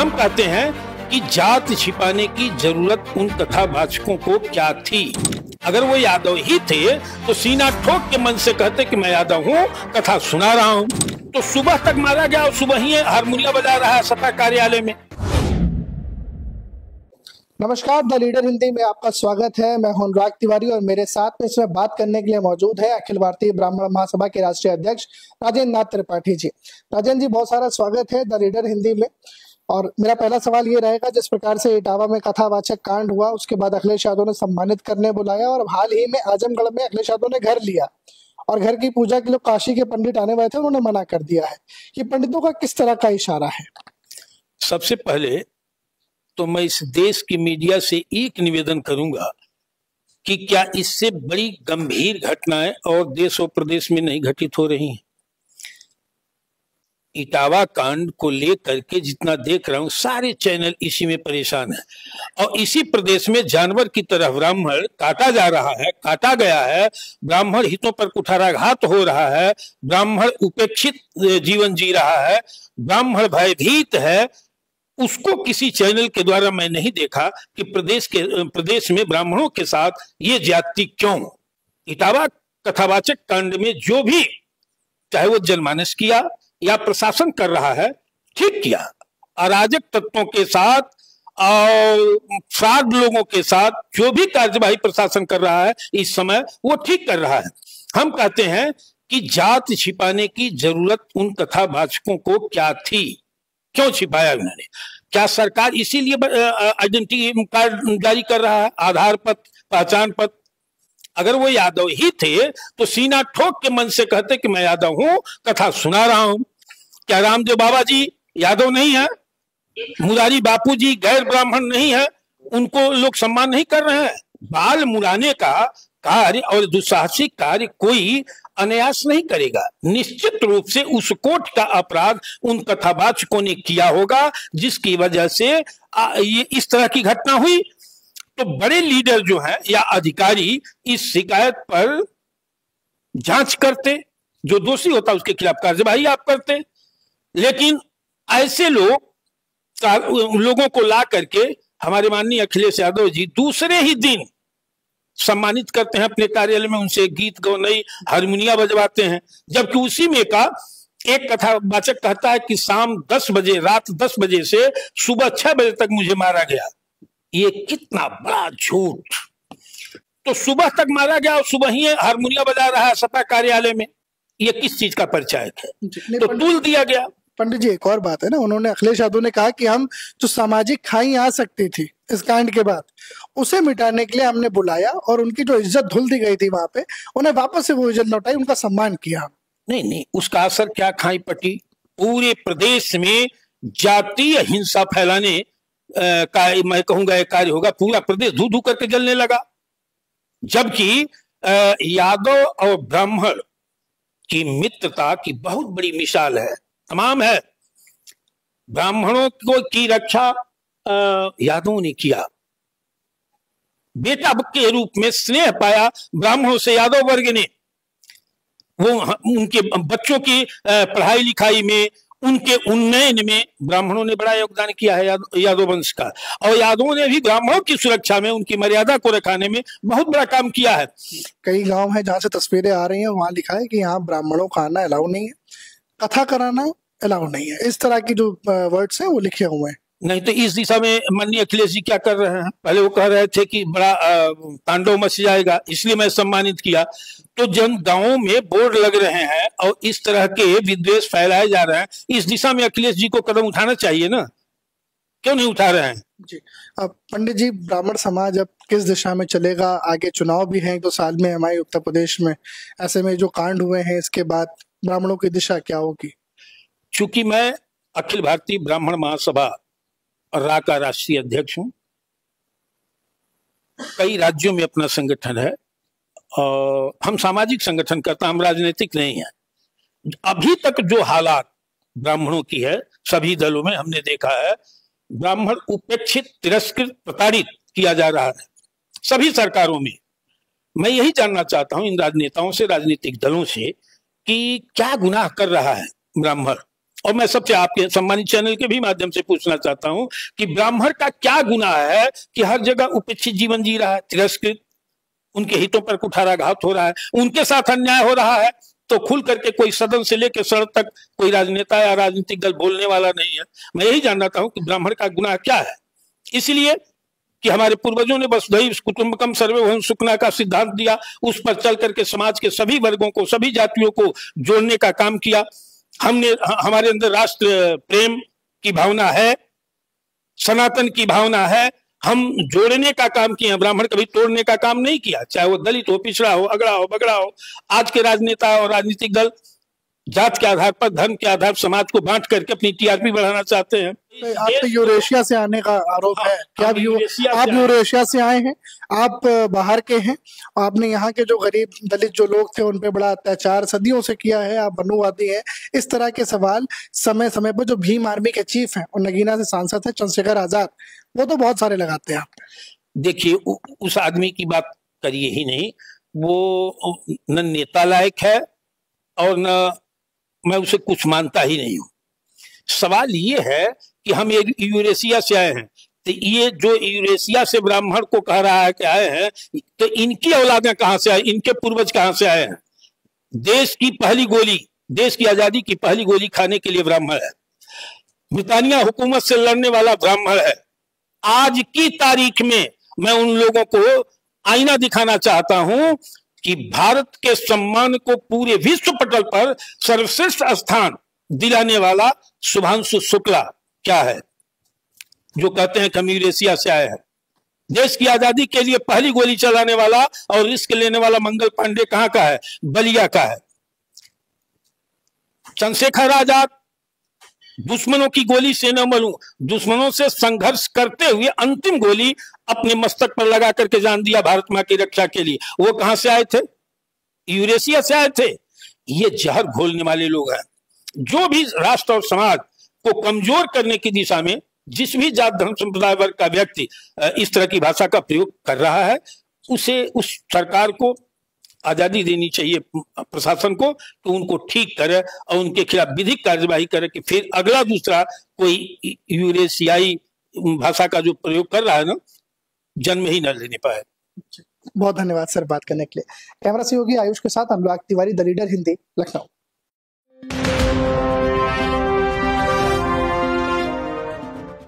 हम कहते हैं कि जात छिपाने की जरूरत उन कथावाचकों को क्या थी। अगर वो यादव ही थे तो सीना ठोक के मन से कहते कि मैं यादव हूँ, कथा सुना रहा हूँ। तो सुबह तक मारा गया और सुबह ही हारमोनिया बजा रहा है सपा कार्यालय में। नमस्कार, द लीडर हिंदी में आपका स्वागत है। मैं हूं अनुराग तिवारी और मेरे साथ में इसमें बात करने के लिए मौजूद है अखिल भारतीय ब्राह्मण महासभा के राष्ट्रीय अध्यक्ष राजेंद्र नाथ त्रिपाठी जी। राजेंद्र जी, बहुत सारा स्वागत है द लीडर हिंदी में। और मेरा पहला सवाल ये रहेगा, जिस प्रकार से इटावा में कथावाचक कांड हुआ, उसके बाद अखिलेश यादव ने सम्मानित करने बुलाया और हाल ही में आजमगढ़ में अखिलेश यादव ने घर लिया और घर की पूजा के लिए काशी के पंडित आने वाले थे, उन्होंने मना कर दिया है। ये पंडितों का किस तरह का इशारा है? सबसे पहले तो मैं इस देश की मीडिया से एक निवेदन करूंगा कि क्या इससे बड़ी गंभीर घटनाएं और देश और प्रदेश में नहीं घटित हो रही हैं। इटावा कांड को लेकर के जितना देख रहा हूं, सारे चैनल इसी में परेशान है और इसी प्रदेश में जानवर की तरह ब्राह्मण काटा जा रहा है, काटा गया है। ब्राह्मण हितों पर कुठाराघात हो रहा है, ब्राह्मण उपेक्षित जीवन जी रहा है, ब्राह्मण भयभीत है। उसको किसी चैनल के द्वारा मैं नहीं देखा कि प्रदेश में ब्राह्मणों के साथ ये ज्यादती क्यों। इटावा कथावाचक कांड में जो भी, चाहे वो जनमानस किया या प्रशासन कर रहा है, ठीक किया। अराजक तत्वों के साथ और फ्रॉड लोगों के साथ जो भी कार्यवाही प्रशासन कर रहा है इस समय, वो ठीक कर रहा है। हम कहते हैं कि जात छिपाने की जरूरत उन कथावाचकों को क्या थी, क्यों छिपाया उन्होंने? क्या सरकार इसीलिए आइडेंटिटी कार्ड जारी कर रहा है, आधार पत्र, पहचान पत्र? अगर वो यादव ही थे तो सीना ठोक के मन से कहते कि मैं यादव हूं, कथा सुना रहा हूं। क्या रामदेव बाबा जी यादव नहीं है? मुरारी बापू जी गैर ब्राह्मण नहीं है? उनको लोग सम्मान नहीं कर रहे हैं? बाल मुड़ाने का कार्य और दुस्साहसिक कार्य कोई अनायास नहीं करेगा। निश्चित रूप से उस कोट का अपराध उन कथावाचकों ने किया होगा, जिसकी वजह से ये इस तरह की घटना हुई। तो बड़े लीडर जो हैं या अधिकारी इस शिकायत पर जांच करते, जो दोषी होता उसके खिलाफ कार्यवाही आप करते। लेकिन ऐसे लोगों को ला करके हमारे माननीय अखिलेश यादव जी दूसरे ही दिन सम्मानित करते हैं अपने कार्यालय में, उनसे गीत गौनई हारमोनिया बजवाते हैं। जबकि उसी में का एक कथावाचक कहता है कि शाम 10 बजे, रात 10 बजे से सुबह 6 बजे तक मुझे मारा गया। ये कितना बड़ा झूठ! तो सुबह तक मारा गया और सुबह ही हारमोनिया बजा रहा है सपा कार्यालय में। ये किस चीज का परिचायक है? तो तुल दिया गया। पंडित जी, एक और बात है ना, उन्होंने, अखिलेश यादव ने कहा कि हम जो सामाजिक खाई आ सकती थी इस कांड के बाद, उसे मिटाने के लिए हमने बुलाया और उनकी जो इज्जत धुल दी गई थी वहां पे, उन्हें वापस से वो इज्जत लौटाई, उनका सम्मान किया। नहीं, उसका असर क्या खाई पटी? पूरे प्रदेश में जातीय हिंसा फैलाने का मैं कहूंगा एक कार्य होगा। पूरा प्रदेश धू धू करके जलने लगा। जबकि यादव और ब्राह्मण की मित्रता की बहुत बड़ी मिसाल है, तमाम है। ब्राह्मणों को की रक्षा यादवों ने किया, बेटा के रूप में स्नेह पाया ब्राह्मणों से यादव वर्ग ने। वो उनके बच्चों की पढ़ाई लिखाई में, उनके उन्नयन में ब्राह्मणों ने बड़ा योगदान किया है यादव वंश का। और यादवों ने भी ब्राह्मणों की सुरक्षा में, उनकी मर्यादा को रखाने में बहुत बड़ा काम किया है। कई गांव है जहां से तस्वीरें आ रही हैं, वहां लिखा है कि यहाँ ब्राह्मणों का आना अलाउ नहीं है, कथा कराना अलाउ नहीं है। इस तरह की जो वर्ड्स हैं वो लिखे हुए हैं। नहीं तो इस दिशा में माननीय अखिलेश जी क्या कर रहे हैं? पहले वो कह रहे थे कि बड़ा तांडव मच जाएगा, इसलिए मैं सम्मानित किया। तो जन गांवों में बोर्ड लग रहे हैं और इस तरह के विद्वेष फैलाए जा रहे हैं, इस दिशा में अखिलेश जी को कदम उठाना चाहिए ना, क्यों नहीं उठा रहे हैं? जी, अब पंडित जी, ब्राह्मण समाज अब किस दिशा में चलेगा? आगे चुनाव भी हैं 2 साल में हमारे उत्तर प्रदेश में। ऐसे में जो कांड हुए हैं, इसके बाद ब्राह्मणों की दिशा क्या होगी? चूंकि मैं अखिल भारतीय ब्राह्मण महासभा रा का राष्ट्रीय अध्यक्ष हूं, कई राज्यों में अपना संगठन है और हम सामाजिक संगठन करते हैं, हम राजनीतिक नहीं है। अभी तक जो हालात ब्राह्मणों की है, सभी दलों में हमने देखा है, ब्राह्मण उपेक्षित, तिरस्कृत, प्रताड़ित किया जा रहा है सभी सरकारों में। मैं यही जानना चाहता हूं इन राजनेताओं से, राजनीतिक दलों से, कि क्या गुनाह कर रहा है ब्राह्मण? और मैं सबसे आपके सम्मानित चैनल के भी माध्यम से पूछना चाहता हूं कि ब्राह्मण का क्या गुनाह है कि हर जगह उपेक्षित जीवन जी रहा है, तिरस्कृत, उनके हितों पर कुठाराघात हो रहा है, उनके साथ अन्याय हो रहा है, तो खुल करके कोई सदन से लेकर सड़क तक कोई राजनेता या राजनीतिक दल बोलने वाला नहीं है। मैं यही जानना चाहता हूं कि ब्राह्मण का गुनाह क्या है। इसलिए कि हमारे पूर्वजों ने वसुधैव कुटुंबकम सर्वभौम सुखना का सिद्धांत दिया, उस पर चल करके समाज के सभी वर्गों को, सभी जातियों को जोड़ने का काम किया। हमारे अंदर राष्ट्र प्रेम की भावना है, सनातन की भावना है, हम जोड़ने का काम किया, ब्राह्मण कभी तोड़ने का काम नहीं किया, चाहे वो दलित हो, पिछड़ा हो, अगड़ा हो, बगड़ा हो। आज के राजनेता और राजनीतिक दल जात के आधार पर, धर्म के आधार पर समाज को बांट करके अपनी टीआरपी बढ़ाना चाहते हैं। आप पे यूरेशिया से आने का आरोप है, क्या आप यूरेशिया से आए हैं? आप बाहर के हैं, आपने यहाँ के जो गरीब दलित जो लोग थे उन पे बड़ा अत्याचार सदियों से किया है, आप बनुवादी हैं। इस तरह के सवाल समय समय पर जो भीम आर्मी के चीफ हैं और नगीना से सांसद है चंद्रशेखर आजाद, वो तो बहुत सारे लगाते हैं आप। देखिए, उस आदमी की बात करिए ही नहीं, वो न नेता लायक है और न मैं उसे कुछ मानता ही नहीं हूं। सवाल ये है कि हम यूरेशिया से आए हैं, तो ये जो यूरेशिया से ब्राह्मण को कह रहा है कि आए हैं, तो इनकी औलादें कहां से आए, इनके पूर्वज कहां से आए हैं? देश की पहली गोली, देश की आजादी की पहली गोली खाने के लिए ब्राह्मण है, ब्रिटानिया हुकूमत से लड़ने वाला ब्राह्मण है। आज की तारीख में मैं उन लोगों को आईना दिखाना चाहता हूं कि भारत के सम्मान को पूरे विश्व पटल पर सर्वश्रेष्ठ स्थान दिलाने वाला शुभांशु शुक्ला क्या है, जो कहते हैं कि हम यूरेशिया से आए हैं। देश की आजादी के लिए पहली गोली चलाने वाला और रिस्क लेने वाला मंगल पांडे कहां का है? बलिया का है। चंद्रशेखर आजाद दुश्मनों की गोली से न मरूं, दुश्मनों से संघर्ष करते हुए अंतिम गोली अपने मस्तक पर लगा करके जान दिया भारत मां की रक्षा के लिए। वो कहां से आए थे? यूरेशिया से आए थे। ये जहर घोलने वाले लोग हैं। जो भी राष्ट्र और समाज को कमजोर करने की दिशा में जिस भी जात धर्म संप्रदाय वर्ग का व्यक्ति इस तरह की भाषा का प्रयोग कर रहा है, उसे, उस सरकार को आजादी देनी चाहिए, प्रशासन को, तो उनको ठीक करे और उनके खिलाफ विधिक कार्यवाही करे कि फिर अगला दूसरा कोई यूरेशियाई भाषा का जो प्रयोग कर रहा है ना, जन्म ही न लेने पाए। बहुत धन्यवाद सर बात करने के लिए। कैमरा सहयोगी आयुष के साथ अनुराग तिवारी, द लीडर हिंदी, लखनऊ।